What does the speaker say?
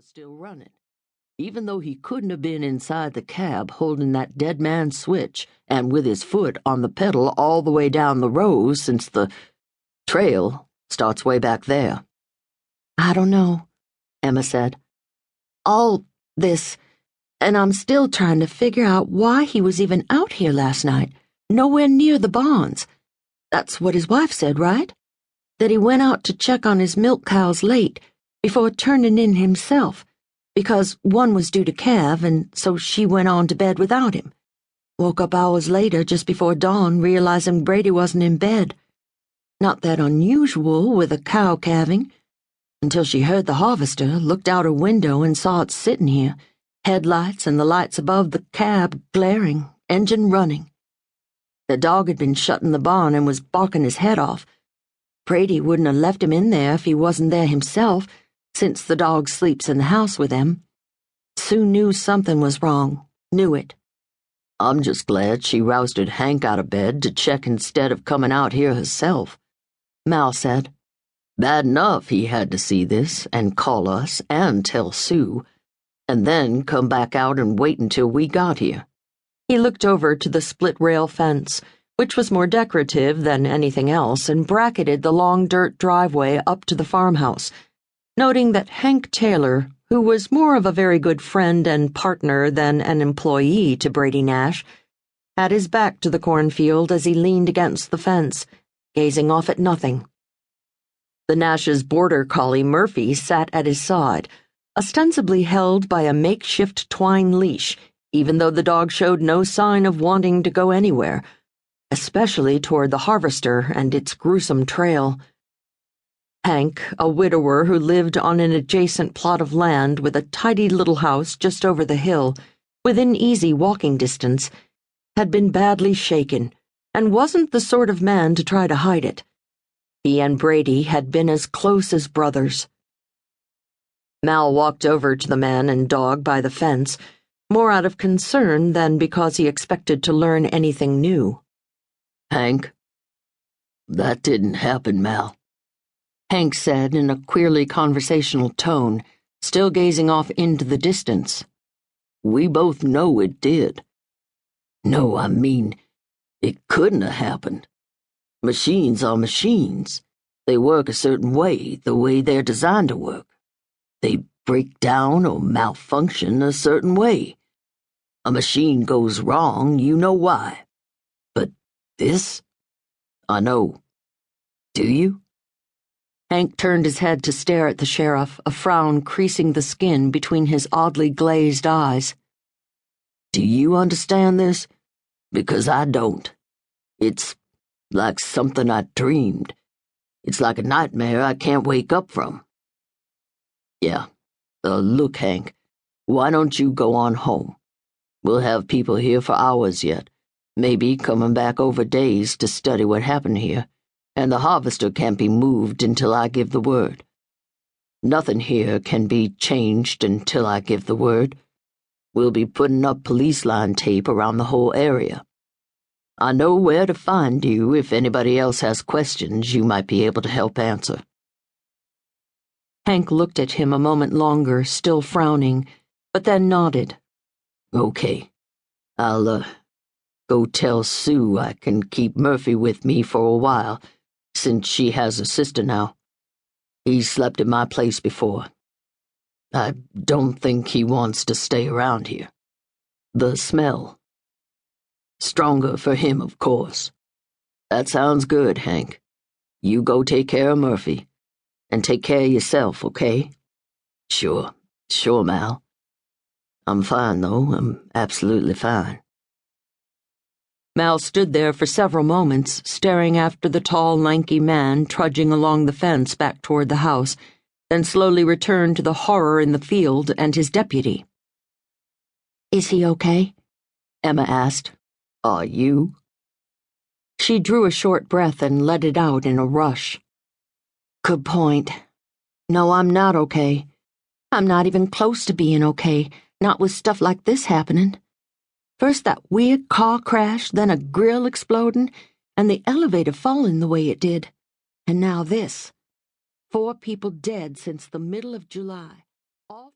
was still running, even though he couldn't have been inside the cab holding that dead man's switch and with his foot on the pedal all the way down the road, since the trail starts way back there. I don't know, Emma said. All this, and I'm still trying to figure out why he was even out here last night, nowhere near the barns. That's what his wife said, right? That he went out to check on his milk cows late, before turning in himself, because one was due to calve, and so she went on to bed without him. Woke up hours later, just before dawn, realizing Brady wasn't in bed. Not that unusual with a cow calving, until she heard the harvester, looked out her window and saw it sitting here, headlights and the lights above the cab glaring, engine running. The dog had been shut in the barn and was barking his head off. Brady wouldn't have left him in there if he wasn't there himself, since the dog sleeps in the house with him. Sue knew something was wrong, knew it. I'm just glad she rousted Hank out of bed to check instead of coming out here herself, Mal said. Bad enough he had to see this and call us and tell Sue, and then come back out and wait until we got here. He looked over to the split-rail fence, which was more decorative than anything else, and bracketed the long dirt driveway up to the farmhouse, noting that Hank Taylor, who was more of a very good friend and partner than an employee to Brady Nash, had his back to the cornfield as he leaned against the fence, gazing off at nothing. The Nash's border collie Murphy sat at his side, ostensibly held by a makeshift twine leash, even though the dog showed no sign of wanting to go anywhere, especially toward the harvester and its gruesome trail. Hank, a widower who lived on an adjacent plot of land with a tidy little house just over the hill, within easy walking distance, had been badly shaken and wasn't the sort of man to try to hide it. He and Brady had been as close as brothers. Mal walked over to the man and dog by the fence, more out of concern than because he expected to learn anything new. Hank, that didn't happen, Mal, Hank said in a queerly conversational tone, still gazing off into the distance. We both know it did. No, I mean, it couldn't have happened. Machines are machines. They work a certain way, the way they're designed to work. They break down or malfunction a certain way. A machine goes wrong, you know why. But this? I know. Do you? Hank turned his head to stare at the sheriff, a frown creasing the skin between his oddly glazed eyes. Do you understand this? Because I don't. It's like something I dreamed. It's like a nightmare I can't wake up from. Yeah. Look, Hank, why don't you go on home? We'll have people here for hours yet, maybe coming back over days to study what happened here, and the harvester can't be moved until I give the word. Nothing here can be changed until I give the word. We'll be putting up police line tape around the whole area. I know where to find you if anybody else has questions you might be able to help answer. Hank looked at him a moment longer, still frowning, but then nodded. Okay. I'll, go tell Sue I can keep Murphy with me for a while, since she has a sister now. He slept at my place before. I don't think he wants to stay around here. The smell. Stronger for him, of course. That sounds good, Hank. You go take care of Murphy. And take care of yourself, okay? Sure, Mal. I'm fine, though. I'm absolutely fine. Mal stood there for several moments, staring after the tall, lanky man trudging along the fence back toward the house, then slowly returned to the horror in the field and his deputy. Is he okay? Emma asked. Are you? She drew a short breath and let it out in a rush. Good point. No, I'm not okay. I'm not even close to being okay, not with stuff like this happening. First that weird car crash, then a grill exploding, and the elevator falling the way it did. And now this. 4 people dead since the middle of July. All